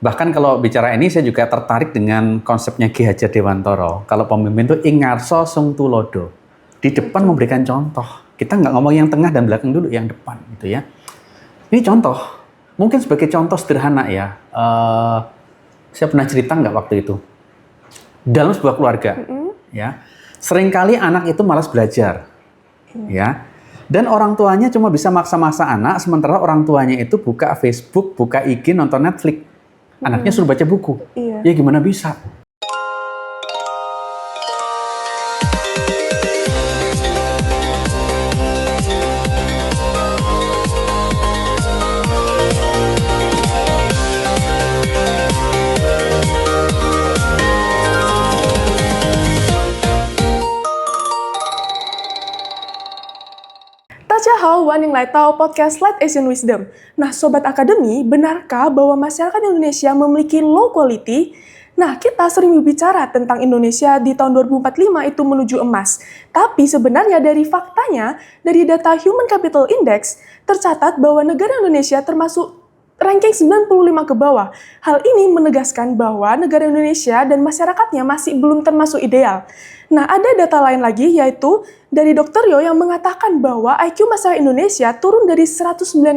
Bahkan kalau bicara ini saya juga tertarik dengan konsepnya Ki Hajar Dewantara. Kalau pemimpin itu ing ngarsa sung tulodo. Di depan memberikan contoh. Kita nggak ngomong yang tengah dan belakang dulu, yang depan gitu ya. Ini contoh. Mungkin sebagai contoh sederhana ya. Saya pernah cerita nggak waktu itu. Dalam sebuah keluarga, ya, seringkali anak itu malas belajar, ya. Dan orang tuanya cuma bisa maksa-maksa anak, sementara orang tuanya itu buka Facebook, buka IG, nonton Netflix. Anaknya suruh baca buku. Ya gimana bisa? Halo, Waning Laitau Podcast Light Asian Wisdom. Nah, Sobat Akademi, benarkah bahwa masyarakat Indonesia memiliki low quality? Nah, kita sering berbicara tentang Indonesia di tahun 2045 itu menuju emas. Tapi sebenarnya dari faktanya, dari data Human Capital Index, tercatat bahwa negara Indonesia termasuk ranking 95 ke bawah. Hal ini menegaskan bahwa negara Indonesia dan masyarakatnya masih belum termasuk ideal. Nah, ada data lain lagi, yaitu dari Dr. Yo yang mengatakan bahwa IQ masyarakat Indonesia turun dari 109,6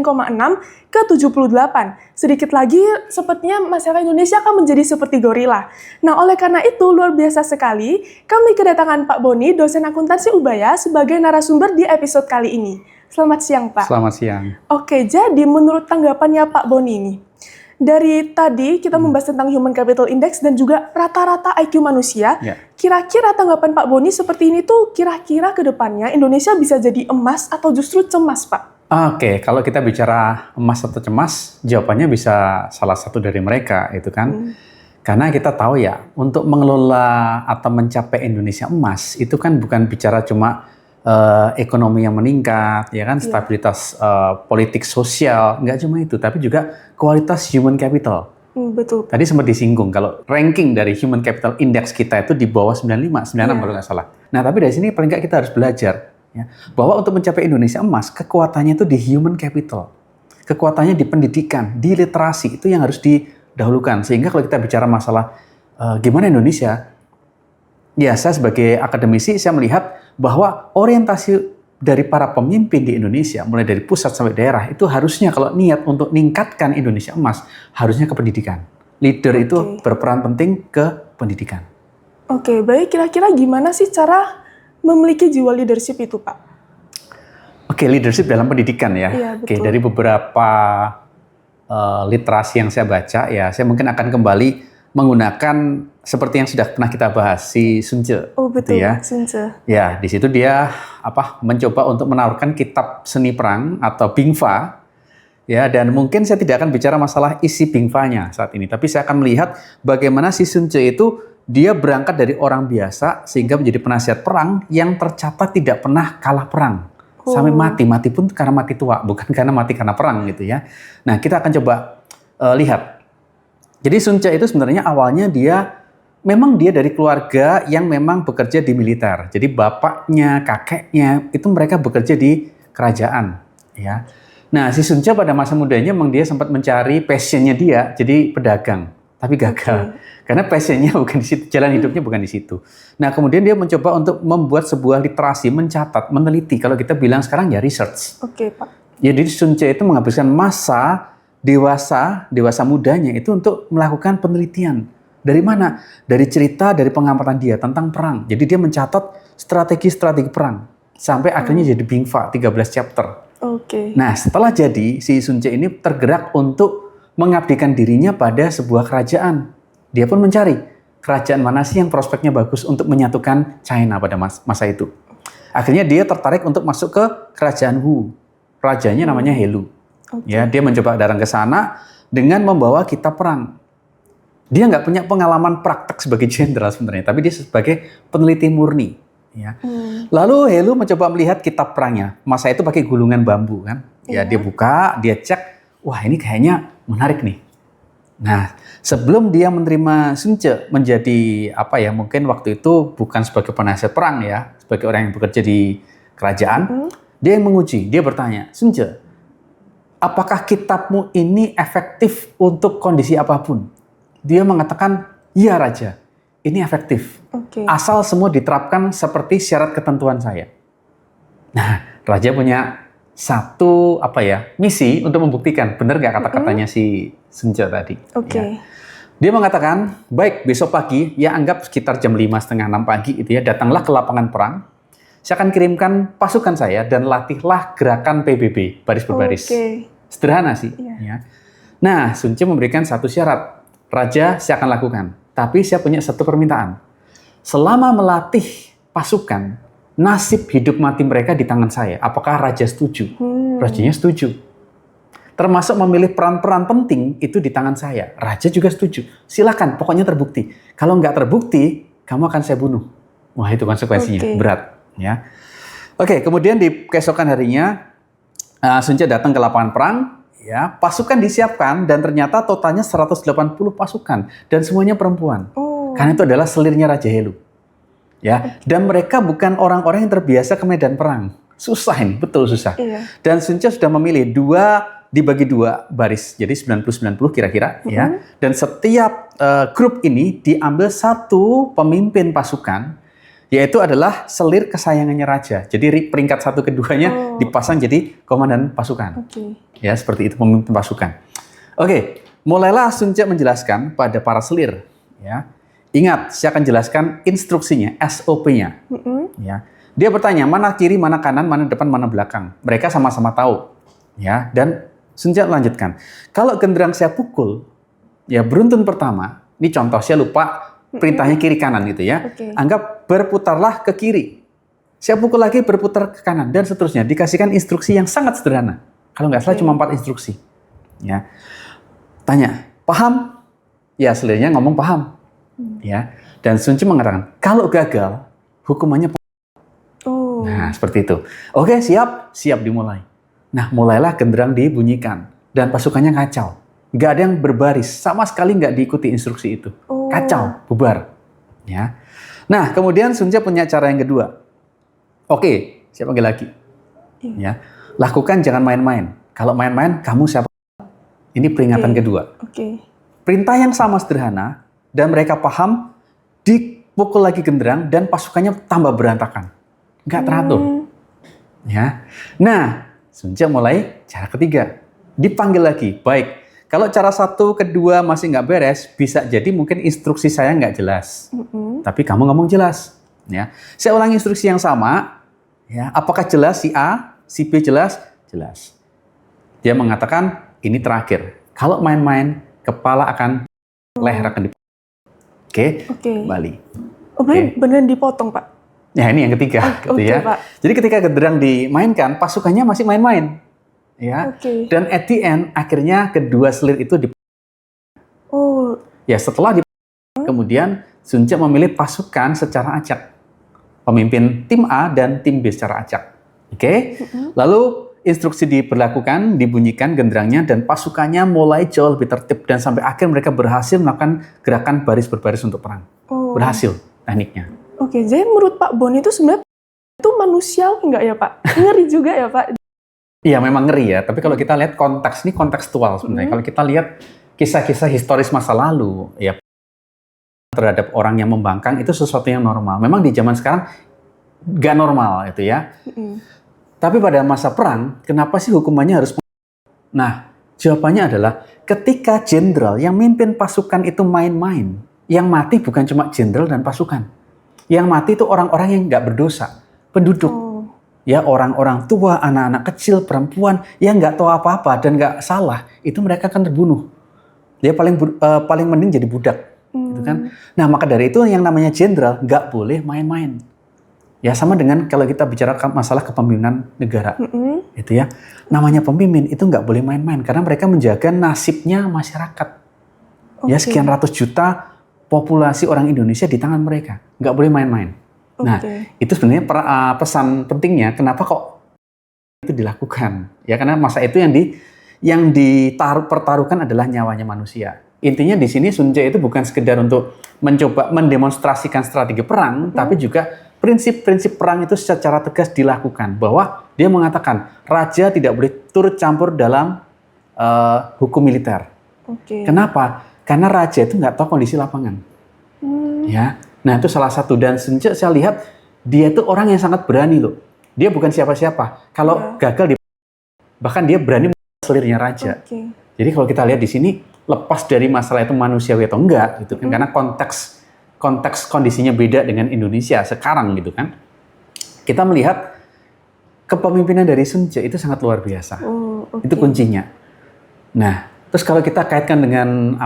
ke 78. Sedikit lagi, sepertinya masyarakat Indonesia akan menjadi seperti gorila. Nah, oleh karena itu, luar biasa sekali, kami kedatangan Pak Boni, dosen akuntansi Ubaya, sebagai narasumber di episode kali ini. Selamat siang, Pak. Selamat siang. Oke, jadi menurut tanggapannya Pak Boni ini, dari tadi kita membahas tentang Human Capital Index dan juga rata-rata IQ manusia, kira-kira tanggapan Pak Boni seperti ini tuh kira-kira ke depannya Indonesia bisa jadi emas atau justru cemas, Pak? Oke, kalau kita bicara emas atau cemas, jawabannya bisa salah satu dari mereka, itu kan. Karena kita tahu ya, untuk mengelola atau mencapai Indonesia emas, itu kan bukan bicara cuma ekonomi yang meningkat, ya kan, stabilitas politik sosial, nggak cuma itu, tapi juga kualitas human capital. Betul. Tadi sempat disinggung kalau ranking dari Human Capital Index kita itu di bawah 95, 96 kalau nggak salah. Nah, tapi dari sini paling nggak kita harus belajar ya, bahwa untuk mencapai Indonesia emas, kekuatannya itu di human capital, kekuatannya di pendidikan, di literasi, itu yang harus didahulukan. Sehingga kalau kita bicara masalah gimana Indonesia, ya saya sebagai akademisi saya melihat bahwa orientasi dari para pemimpin di Indonesia, mulai dari pusat sampai daerah, itu harusnya kalau niat untuk meningkatkan Indonesia emas, harusnya ke pendidikan. Leader itu berperan penting ke pendidikan. Oke, baik, kira-kira gimana sih cara memiliki jiwa leadership itu, Pak? Oke, leadership dalam pendidikan ya. Iya, Oke, dari beberapa literasi yang saya baca, ya saya mungkin akan kembali menggunakan seperti yang sudah pernah kita bahas, si Sun Tzu. Oh betul, ya. Sun Tzu. Ya, di situ dia mencoba untuk menawarkan kitab seni perang atau Bingfa. Ya, dan mungkin saya tidak akan bicara masalah isi Bingfa-nya saat ini, tapi saya akan melihat bagaimana si Sun Tzu itu dia berangkat dari orang biasa sehingga menjadi penasihat perang yang tercatat tidak pernah kalah perang. Sampai mati pun karena mati tua, bukan karena mati karena perang gitu ya. Nah, kita akan coba lihat. Jadi Sun Tzu itu sebenarnya awalnya dia dari keluarga yang memang bekerja di militer. Jadi bapaknya, kakeknya itu mereka bekerja di kerajaan, ya. Nah, si Sun Tzu pada masa mudanya memang dia sempat mencari passionnya dia jadi pedagang, tapi gagal. Karena passionnya bukan di situ, jalan hidupnya bukan di situ. Nah, kemudian dia mencoba untuk membuat sebuah literasi, mencatat, meneliti. Kalau kita bilang sekarang ya research. Oke, Pak. Ya, jadi Sun Tzu itu menghabiskan masa dewasa mudanya itu untuk melakukan penelitian. Dari mana? Dari cerita, dari pengamatan dia tentang perang. Jadi dia mencatat strategi-strategi perang. Sampai akhirnya jadi Bingfa, 13 chapter. Oke. Nah, setelah jadi, si Sun Tzu ini tergerak untuk mengabdikan dirinya pada sebuah kerajaan. Dia pun mencari kerajaan mana sih yang prospeknya bagus untuk menyatukan China pada masa itu. Akhirnya dia tertarik untuk masuk ke kerajaan Wu. Rajanya namanya Helu. Ya, dia mencoba datang ke sana dengan membawa kitab perang. Dia nggak punya pengalaman praktek sebagai jenderal sebenarnya, tapi dia sebagai peneliti murni. Ya. Lalu Helu mencoba melihat kitab perangnya. Masa itu pakai gulungan bambu kan. Ya, dia buka, dia cek, wah ini kayaknya menarik nih. Nah, sebelum dia menerima Sun Tzu menjadi mungkin waktu itu bukan sebagai penasihat perang ya, sebagai orang yang bekerja di kerajaan, dia yang menguji, dia bertanya, Sun Tzu, apakah kitabmu ini efektif untuk kondisi apapun? Dia mengatakan, iya Raja, ini efektif. Asal semua diterapkan seperti syarat ketentuan saya. Nah, Raja punya satu misi untuk membuktikan benar nggak kata-katanya si Sunja tadi. Ya. Dia mengatakan, baik besok pagi, ya anggap sekitar jam 5:30-6 pagi itu ya, datanglah ke lapangan perang. Saya akan kirimkan pasukan saya dan latihlah gerakan PBB, baris berbaris. Sederhana sih. Ya. Nah, Sun Ce memberikan satu syarat. Raja, saya akan lakukan. Tapi saya punya satu permintaan. Selama melatih pasukan, nasib hidup mati mereka di tangan saya. Apakah Raja setuju? Rajanya setuju. Termasuk memilih peran-peran penting itu di tangan saya. Raja juga setuju. Silakan, pokoknya terbukti. Kalau nggak terbukti, kamu akan saya bunuh. Wah, itu konsekuensinya. Berat. Ya. Oke, kemudian di keesokan harinya, Sun Ce datang ke lapangan perang. Ya, pasukan disiapkan dan ternyata totalnya 180 pasukan. Dan semuanya perempuan. Karena itu adalah selirnya Raja Helu. Ya, dan mereka bukan orang-orang yang terbiasa ke medan perang. Susah ini, betul susah. Dan Sun Ce sudah memilih dibagi dua baris, jadi 90-90 kira-kira. Ya. Dan setiap grup ini diambil satu pemimpin pasukan, yaitu adalah selir kesayangannya Raja. Jadi peringkat 1 keduanya dipasang jadi komandan pasukan. Ya, seperti itu pemimpin pasukan. Oke, mulailah Sun Ce menjelaskan pada para selir. Ya. Ingat, saya akan jelaskan instruksinya, SOP-nya. Ya. Dia bertanya, mana kiri, mana kanan, mana depan, mana belakang. Mereka sama-sama tahu. Ya, dan Sun Ce lanjutkan. Kalau genderang saya pukul, ya beruntun pertama, ini contoh, saya lupa perintahnya kiri kanan gitu ya. Anggap berputarlah ke kiri. Saya pukul lagi berputar ke kanan dan seterusnya. Dikasihkan instruksi yang sangat sederhana. Kalau nggak salah cuma 4 instruksi. Ya. Tanya, paham? Ya, selirnya ngomong paham. Ya. Dan Sun Ce mengatakan, kalau gagal, hukumannya Nah, seperti itu. Oke, siap dimulai. Nah, mulailah genderang dibunyikan dan pasukannya kacau. Nggak ada yang berbaris, sama sekali nggak diikuti instruksi itu. Kacau, bubar. Ya. Nah, kemudian Sun Ce punya cara yang kedua. Oke, saya panggil lagi. Ya, lakukan jangan main-main. Kalau main-main, kamu siapa? Ini peringatan kedua. Perintah yang sama sederhana dan mereka paham. Dipukul lagi genderang dan pasukannya tambah berantakan. Nggak teratur. Ya. Nah, Sun Ce mulai cara ketiga. Dipanggil lagi. Baik, kalau cara 1, kedua masih nggak beres, bisa jadi mungkin instruksi saya nggak jelas. Tapi kamu ngomong jelas. Ya. Saya ulangi instruksi yang sama. Ya. Apakah jelas si A, si B jelas? Jelas. Dia mengatakan, ini terakhir. Kalau main-main, kepala akan leher akan dipotong. Oke, kembali. Beneran dipotong, Pak? Ya, ini yang ketiga, gitu ya. Pak. Jadi ketika genderang dimainkan, pasukannya masih main-main, ya. Dan at the end, akhirnya kedua selir itu ya setelah kemudian Sun Ce memilih pasukan secara acak, pemimpin tim A dan tim B secara acak, Lalu instruksi diberlakukan, dibunyikan genderangnya dan pasukannya mulai jauh lebih tertib dan sampai akhir mereka berhasil melakukan gerakan baris berbaris untuk perang, berhasil tekniknya. Jadi menurut Pak Bon itu sebenarnya itu manusiawi nggak ya Pak? Ngeri juga ya Pak? Iya memang ngeri ya, tapi kalau kita lihat konteks, ini kontekstual sebenarnya. Kalau kita lihat kisah-kisah historis masa lalu, ya terhadap orang yang membangkang itu sesuatu yang normal. Memang di zaman sekarang nggak normal itu ya. Tapi pada masa perang, kenapa sih hukumannya harus? Nah, jawabannya adalah ketika jenderal yang mimpin pasukan itu main-main, yang mati bukan cuma jenderal dan pasukan. Yang mati itu orang-orang yang nggak berdosa, penduduk. Ya orang-orang tua, anak-anak kecil, perempuan yang nggak tahu apa-apa dan nggak salah, itu mereka akan terbunuh. Dia paling mending jadi budak, gitu kan? Nah maka dari itu yang namanya jenderal nggak boleh main-main. Ya sama dengan kalau kita bicara masalah kepemimpinan negara, itu ya namanya pemimpin itu nggak boleh main-main karena mereka menjaga nasibnya masyarakat. Ya sekian ratus juta populasi orang Indonesia di tangan mereka, nggak boleh main-main. Nah, itu sebenarnya pesan pentingnya kenapa kok itu dilakukan. Ya karena masa itu yang dipertaruhkan adalah nyawanya manusia. Intinya di sini Sun Ce itu bukan sekedar untuk mencoba mendemonstrasikan strategi perang, tapi juga prinsip-prinsip perang itu secara tegas dilakukan. Bahwa dia mengatakan raja tidak boleh turut campur dalam hukum militer. Oke. Kenapa? Karena raja itu nggak tahu kondisi lapangan. Ya, nah itu salah satu. Dan Sun Tzu saya lihat dia itu orang yang sangat berani loh. Dia bukan siapa-siapa. Kalau gagal bahkan dia berani selirnya raja. Oke. Jadi kalau kita lihat di sini, lepas dari masalah itu manusiawi atau enggak gitu kan, karena konteks kondisinya beda dengan Indonesia sekarang gitu kan. Kita melihat kepemimpinan dari Sun Tzu itu sangat luar biasa. Itu kuncinya. Nah, terus kalau kita kaitkan dengan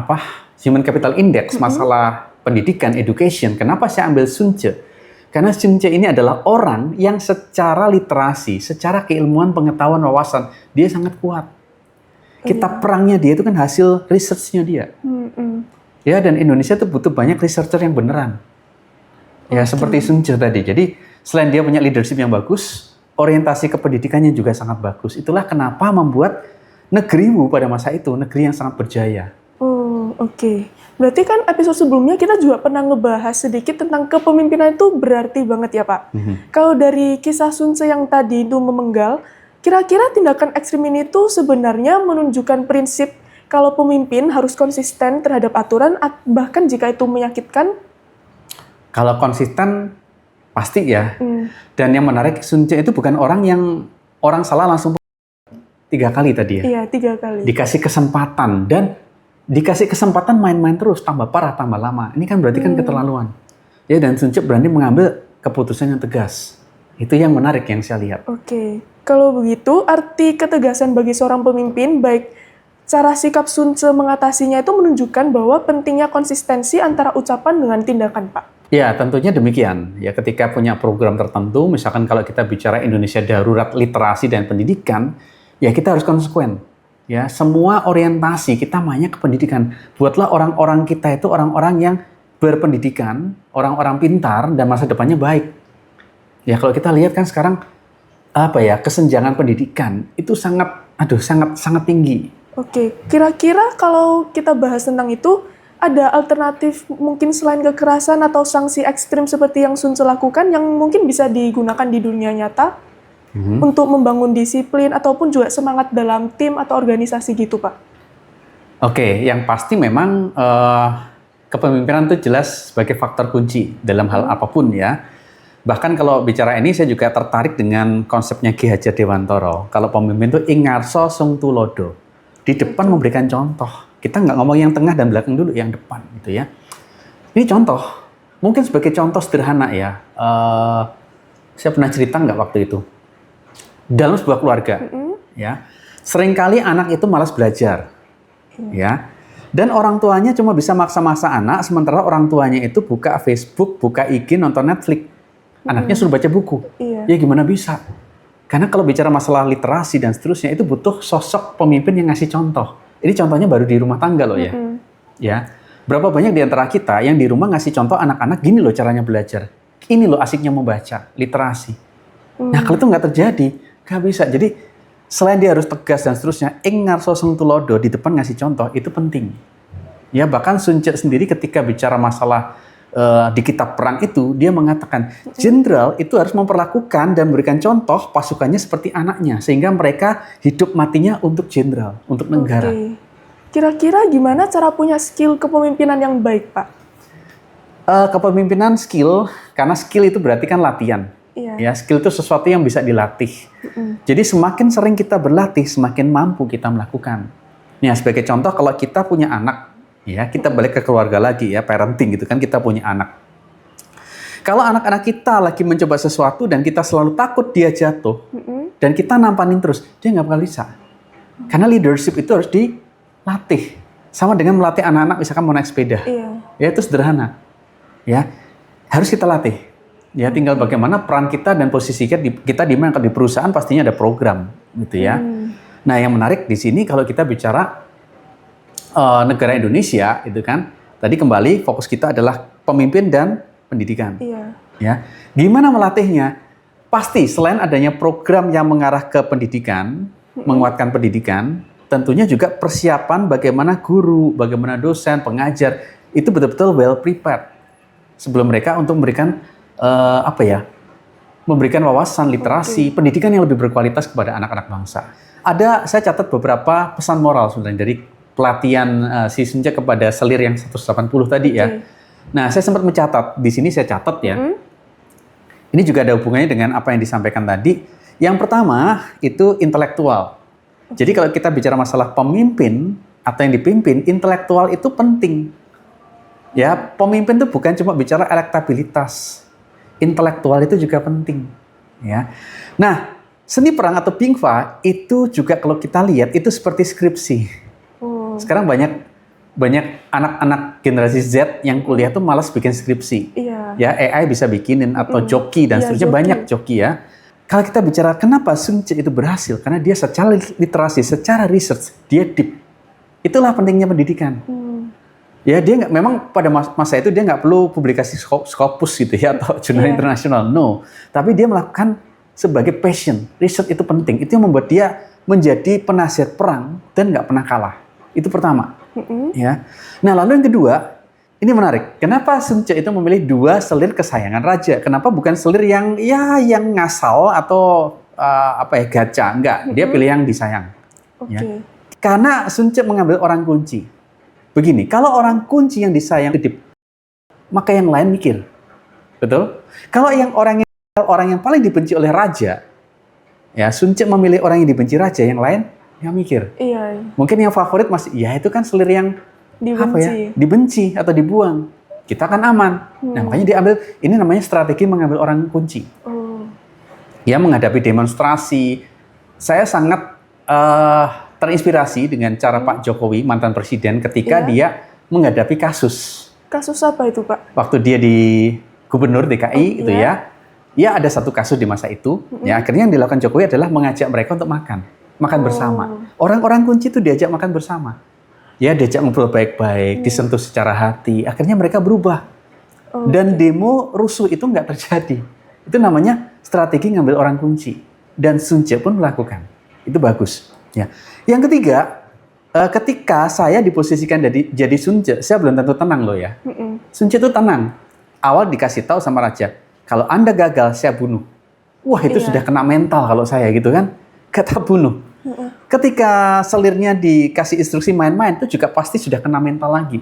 Human Capital Index, masalah pendidikan, education, kenapa saya ambil Sun Tzu? Karena Sun Tzu ini adalah orang yang secara literasi, secara keilmuan, pengetahuan, wawasan, dia sangat kuat. Kitab perangnya dia itu kan hasil research-nya dia. Ya, dan Indonesia tuh butuh banyak researcher yang beneran. Ya, seperti Sun Tzu tadi. Jadi, selain dia punya leadership yang bagus, orientasi ke pendidikannya juga sangat bagus. Itulah kenapa membuat negeri Wu pada masa itu, negeri yang sangat berjaya. Oke. Berarti kan episode sebelumnya kita juga pernah ngebahas sedikit tentang kepemimpinan itu berarti banget ya, Pak. Kalau dari kisah Sun Tzu yang tadi itu memenggal, kira-kira tindakan ekstrim ini tuh sebenarnya menunjukkan prinsip kalau pemimpin harus konsisten terhadap aturan, bahkan jika itu menyakitkan? Kalau konsisten, pasti ya. Dan yang menarik, Sun Tzu itu bukan orang yang orang salah langsung 3 kali tadi ya. Iya, 3 kali. Dikasih kesempatan, dan dikasih kesempatan main-main terus, tambah parah, tambah lama. Ini kan berarti kan keterlaluan. Ya, dan Sun Tzu berani mengambil keputusan yang tegas. Itu yang menarik yang saya lihat. Oke. Kalau begitu, arti ketegasan bagi seorang pemimpin, baik cara sikap Sun Tzu mengatasinya itu menunjukkan bahwa pentingnya konsistensi antara ucapan dengan tindakan, Pak. Ya, tentunya demikian. Ya, ketika punya program tertentu, misalkan kalau kita bicara Indonesia darurat literasi dan pendidikan, ya kita harus konsekuen. Ya, semua orientasi kita mainnya ke pendidikan. Buatlah orang-orang kita itu orang-orang yang berpendidikan, orang-orang pintar dan masa depannya baik. Ya, kalau kita lihat kan sekarang kesenjangan pendidikan itu sangat tinggi. Oke, kira-kira kalau kita bahas tentang itu, ada alternatif mungkin selain kekerasan atau sanksi ekstrim seperti yang Sun Tzu lakukan yang mungkin bisa digunakan di dunia nyata untuk membangun disiplin ataupun juga semangat dalam tim atau organisasi gitu, Pak? Oke, yang pasti memang kepemimpinan itu jelas sebagai faktor kunci dalam hal apapun ya. Bahkan kalau bicara ini saya juga tertarik dengan konsepnya Ki Hajar Dewantara. Kalau pemimpin itu ing ngarsa sung tulodo. Di depan memberikan contoh. Kita nggak ngomong yang tengah dan belakang dulu, yang depan gitu ya. Ini contoh. Mungkin sebagai contoh sederhana ya. Saya pernah cerita nggak waktu itu. Dalam sebuah keluarga, ya, seringkali anak itu malas belajar, ya. Dan orang tuanya cuma bisa maksa-maksa anak, sementara orang tuanya itu buka Facebook, buka IG, nonton Netflix. Anaknya suruh baca buku. Ya gimana bisa? Karena kalau bicara masalah literasi dan seterusnya, itu butuh sosok pemimpin yang ngasih contoh. Ini contohnya baru di rumah tangga loh ya. Ya, berapa banyak di antara kita yang di rumah ngasih contoh anak-anak, gini loh caranya belajar. Ini loh asiknya membaca, literasi. Nah kalau itu nggak terjadi, nggak bisa. Jadi selain dia harus tegas dan seterusnya, ing ngarso sung tulodo, di depan ngasih contoh, itu penting. Ya, bahkan Sun Tzu sendiri ketika bicara masalah di kitab perang itu, dia mengatakan jenderal itu harus memperlakukan dan memberikan contoh pasukannya seperti anaknya, sehingga mereka hidup matinya untuk jenderal, untuk negara. Kira-kira gimana cara punya skill kepemimpinan yang baik, Pak? Kepemimpinan skill, karena skill itu berarti kan latihan. Ya, skill itu sesuatu yang bisa dilatih. Jadi semakin sering kita berlatih, semakin mampu kita melakukan. Nah, sebagai contoh, kalau kita punya anak, ya, kita balik ke keluarga lagi ya, parenting gitu kan, kita punya anak. Kalau anak-anak kita lagi mencoba sesuatu dan kita selalu takut dia jatuh, dan kita nampanin terus, dia nggak bakal bisa. Karena leadership itu harus dilatih. Sama dengan melatih anak-anak misalkan mau naik sepeda. Ya, itu sederhana. Ya, harus kita latih. Ya, tinggal bagaimana peran kita dan posisi kita di mana. Di perusahaan pastinya ada program gitu ya. Nah, yang menarik di sini kalau kita bicara negara Indonesia itu kan, tadi kembali fokus kita adalah pemimpin dan pendidikan. Ya, gimana melatihnya? Pasti selain adanya program yang mengarah ke pendidikan, menguatkan pendidikan, tentunya juga persiapan bagaimana guru, bagaimana dosen, pengajar itu betul-betul well prepared sebelum mereka untuk memberikan memberikan wawasan literasi, pendidikan yang lebih berkualitas kepada anak-anak bangsa. Saya catat beberapa pesan moral sebenarnya dari pelatihan si Sun Tzu kepada selir yang 180 tadi ya. Nah, saya sempat mencatat, di sini saya catat ya. Ini juga ada hubungannya dengan apa yang disampaikan tadi. Yang pertama itu intelektual. Jadi kalau kita bicara masalah pemimpin atau yang dipimpin, intelektual itu penting. Ya, pemimpin itu bukan cuma bicara elektabilitas. Intelektual itu juga penting, ya. Nah, seni perang atau Bingfa itu juga kalau kita lihat itu seperti skripsi. Sekarang banyak anak-anak generasi Z yang kuliah tuh malas bikin skripsi. Ya, AI bisa bikinin atau joki dan seterusnya, banyak joki ya. Kalau kita bicara kenapa Sun Tzu itu berhasil, karena dia secara literasi, secara research dia deep. Itulah pentingnya pendidikan. Ya, dia nggak, memang pada masa itu dia nggak perlu publikasi Scopus gitu ya atau jurnal internasional, no. Tapi dia melakukan sebagai passion. Research itu penting. Itu yang membuat dia menjadi penasihat perang dan nggak pernah kalah. Itu pertama. Ya. Nah, lalu yang kedua, ini menarik. Kenapa Sun Tzu itu memilih 2 selir kesayangan raja? Kenapa bukan selir yang ngasal atau gacha? Enggak, dia pilih yang disayang. Ya. Karena Sun Tzu mengambil orang kunci. Begini, kalau orang kunci yang disayang kedip, maka yang lain mikir. Betul? Kalau orang yang paling dibenci oleh raja, ya Sun Tzu memilih orang yang dibenci raja, yang lain yang mikir. Mungkin yang favorit masih, ya itu kan selir yang dibenci atau dibuang. Kita kan aman. Nah, makanya diambil, ini namanya strategi mengambil orang kunci. Ya, menghadapi demonstrasi. Saya sangat terinspirasi dengan cara Pak Jokowi, mantan presiden, ketika dia menghadapi kasus. Kasus apa itu, Pak? Waktu dia di gubernur DKI gitu ya. Ya, ada satu kasus di masa itu. Ya, akhirnya yang dilakukan Jokowi adalah mengajak mereka untuk makan bersama. Orang-orang kunci itu diajak makan bersama. Ya, diajak ngobrol baik-baik, disentuh secara hati. Akhirnya mereka berubah. Dan demo rusuh itu nggak terjadi. Itu namanya strategi ngambil orang kunci. Dan Sun Tzu pun melakukan. Itu bagus. Ya. Yang ketiga, ketika saya diposisikan jadi Sun Tzu, saya belum tentu tenang loh ya. Sun Tzu itu tenang. Awal dikasih tahu sama raja, kalau Anda gagal, saya bunuh. Wah, itu sudah kena mental kalau saya gitu kan. Kata bunuh. Ketika selirnya dikasih instruksi main-main, itu juga pasti sudah kena mental lagi.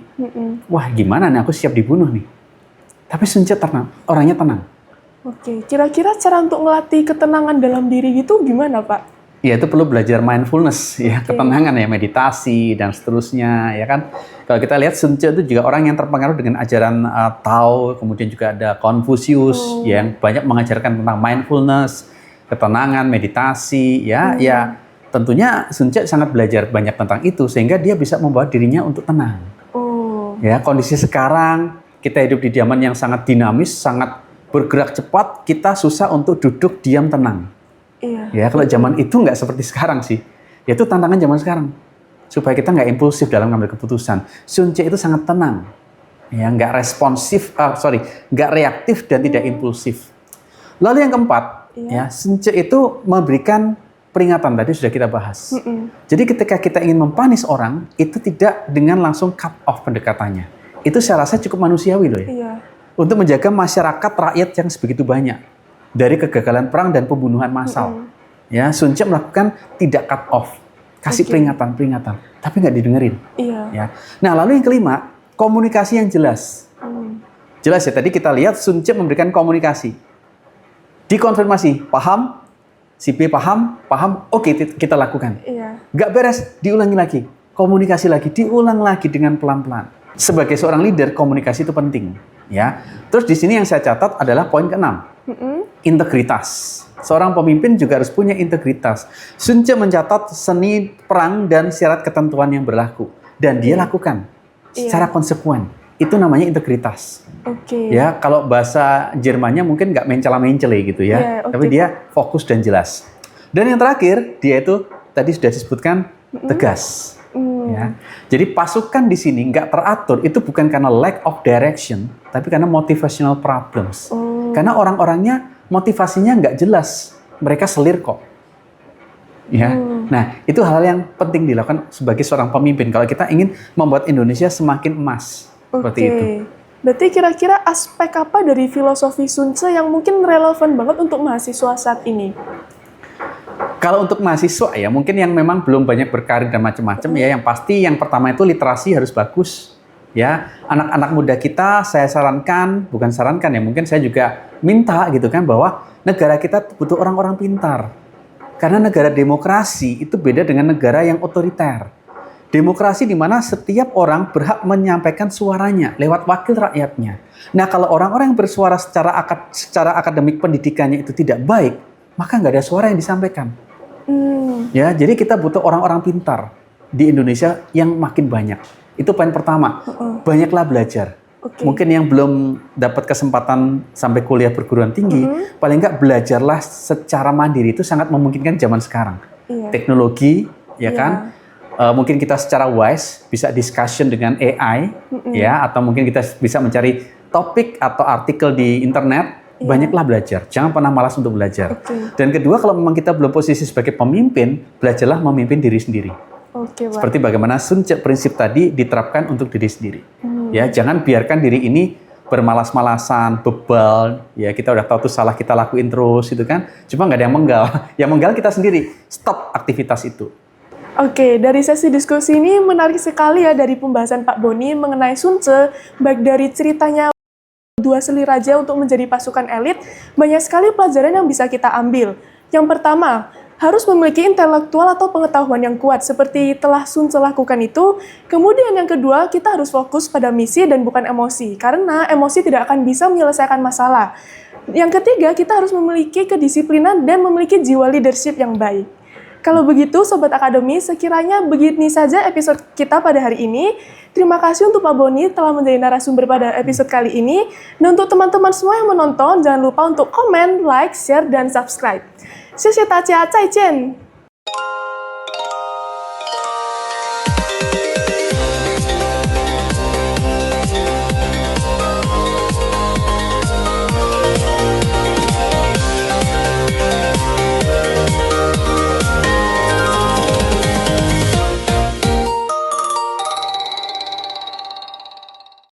Wah, gimana nih, aku siap dibunuh nih. Tapi Sun Tzu tenang, orangnya tenang. Oke, kira-kira cara untuk melatih ketenangan dalam diri gitu gimana, Pak? Ya, itu perlu belajar mindfulness, ya, ketenangan ya, meditasi dan seterusnya, ya kan. Kalau kita lihat Sun Tzu itu juga orang yang terpengaruh dengan ajaran Tao, kemudian juga ada Confucius yang banyak mengajarkan tentang mindfulness, ketenangan, meditasi, ya, ya. Tentunya Sun Tzu sangat belajar banyak tentang itu sehingga dia bisa membawa dirinya untuk tenang. Ya, kondisi sekarang kita hidup di zaman yang sangat dinamis, sangat bergerak cepat, kita susah untuk duduk diam tenang. Ya, kalau zaman itu nggak seperti sekarang sih. Ya, itu tantangan zaman sekarang. Supaya kita nggak impulsif dalam mengambil keputusan. Sun Tzu itu sangat tenang. Ya, nggak nggak reaktif dan tidak impulsif. Lalu yang keempat, ya, Sun Tzu itu memberikan peringatan, tadi sudah kita bahas. Jadi ketika kita ingin mempanis orang, itu tidak dengan langsung cut off pendekatannya. Itu saya rasa cukup manusiawi loh ya. Untuk menjaga masyarakat rakyat yang sebegitu banyak dari kegagalan perang dan pembunuhan massal. Ya, Sun Tzu melakukan tidak cut off, kasih peringatan, tapi nggak didengerin. Ya. Nah, lalu yang kelima, komunikasi yang jelas. Jelas ya, tadi kita lihat Sun Tzu memberikan komunikasi. Dikonfirmasi, paham? Si B paham, oke, kita lakukan. Nggak beres, diulangi lagi. Komunikasi lagi, diulang lagi dengan pelan-pelan. Sebagai seorang leader, komunikasi itu penting. Ya. Terus di sini yang saya catat adalah poin ke-6. Integritas. Seorang pemimpin juga harus punya integritas. Sun Tzu mencatat seni perang dan syarat ketentuan yang berlaku. Dan dia lakukan secara konsekuen. Itu namanya integritas. Ya, kalau bahasa Jermannya mungkin nggak mencela-mencele gitu ya. Tapi dia fokus dan jelas. Dan yang terakhir, dia itu tadi sudah disebutkan tegas. Ya. Jadi pasukan di sini nggak teratur, itu bukan karena lack of direction, tapi karena motivational problems. Karena orang-orangnya motivasinya nggak jelas, mereka selir kok. Ya, nah itu hal yang penting dilakukan sebagai seorang pemimpin kalau kita ingin membuat Indonesia semakin emas. Seperti itu. Berarti kira-kira aspek apa dari filosofi Sun Tzu yang mungkin relevan banget untuk mahasiswa saat ini? Kalau untuk mahasiswa ya, mungkin yang memang belum banyak berkarir dan macam-macam ya, yang pasti yang pertama itu literasi harus bagus. Ya, anak-anak muda kita saya sarankan, bukan sarankan ya, mungkin saya juga minta gitu kan bahwa negara kita butuh orang-orang pintar. Karena negara demokrasi itu beda dengan negara yang otoriter. Demokrasi di mana setiap orang berhak menyampaikan suaranya lewat wakil rakyatnya. Nah, kalau orang-orang yang bersuara secara akademik pendidikannya itu tidak baik, maka nggak ada suara yang disampaikan. Ya, jadi kita butuh orang-orang pintar di Indonesia yang makin banyak. Itu poin pertama. Banyaklah belajar. Mungkin yang belum dapat kesempatan sampai kuliah perguruan tinggi, paling nggak belajarlah secara mandiri, itu sangat memungkinkan zaman sekarang. Teknologi, ya kan? Mungkin kita secara wise bisa discussion dengan AI, ya, atau mungkin kita bisa mencari topik atau artikel di internet. Banyaklah belajar, jangan pernah malas untuk belajar. Dan kedua, kalau memang kita belum posisi sebagai pemimpin, belajarlah memimpin diri sendiri. Seperti bagaimana Sun Tzu prinsip tadi diterapkan untuk diri sendiri. Ya, jangan biarkan diri ini bermalas-malasan, bebal. Ya, kita udah tahu tuh salah, kita lakuin terus, gitu kan? Cuma nggak ada yang menggal. Yang menggal kita sendiri. Stop aktivitas itu. Oke, dari sesi diskusi ini menarik sekali ya dari pembahasan Pak Boni mengenai Sun Tzu, baik dari ceritanya dua seli raja untuk menjadi pasukan elit, banyak sekali pelajaran yang bisa kita ambil. Yang pertama, harus memiliki intelektual atau pengetahuan yang kuat, seperti telah Sun Tzu lakukan itu. Kemudian yang kedua, kita harus fokus pada misi dan bukan emosi, karena emosi tidak akan bisa menyelesaikan masalah. Yang ketiga, kita harus memiliki kedisiplinan dan memiliki jiwa leadership yang baik. Kalau begitu, Sobat Akademi, sekiranya begini saja episode kita pada hari ini. Terima kasih untuk Pak Boni telah menjadi narasumber pada episode kali ini. Dan untuk teman-teman semua yang menonton, jangan lupa untuk komen, like, share, dan subscribe. 谢谢大家，再见。